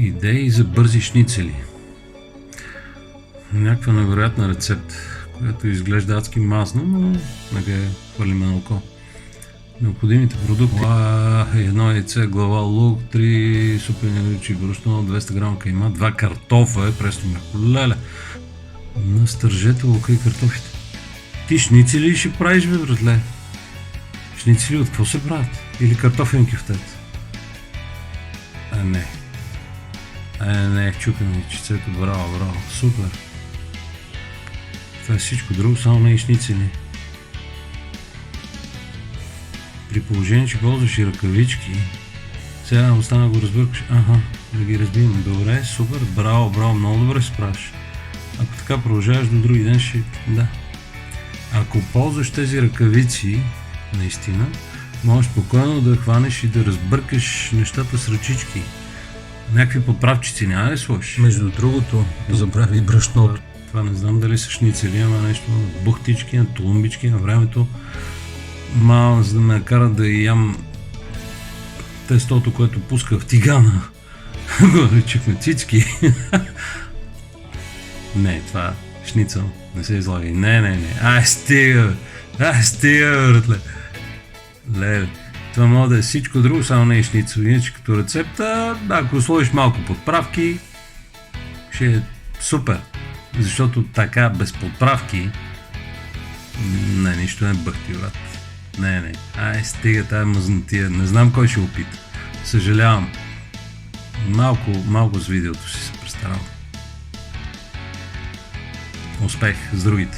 Идеи за бързи шницели. Някаква невероятна рецепта, която изглежда адски мазно, но нека я хвърлиме на око. Необходимите продукти: едно яйце, глава лук, 3 супени личи брашно, 200 грама кайма, 2 картофа, пресно мляко. Леле! Настържете лука и картофите. Ти шницели ли ще правиш, бе, братле? Шницели от какво се правят? Или картофен кюфтет? Не, чукаме яйчецето, браво, супер. Това е всичко друго, само не и шницели. При положение, че ползваш и ръкавички, сега остана го разбъркаш. Да ги разбием. Добре, супер, браво, много добре се справиш. Ако така продължаваш до други ден, ще... Да. Ако ползваш тези ръкавици, наистина, можеш спокойно да хванеш и да разбъркаш нещата с ръчички. Някакви подправчици няма да сложиш. Между другото, забрави брашното. Това не знам дали са шницели, ама нещо на бухтички, на тулумбички на времето. Малко, за да ме накарат да ям тестото, което пуска в тигана. Го наричахме цицки. Не, това шницел. Не се излагай. Не. Стига, братле. Леле. Това може да е всичко друго, само не е шницел. Иначе като рецепта, ако сложиш малко подправки, ще е супер. Защото така, без подправки, нищо не бъхти, брат. Не. Стига тая мазнатия. Не знам кой ще опита. Съжалявам. Малко с видеото си се представям. Успех с другите.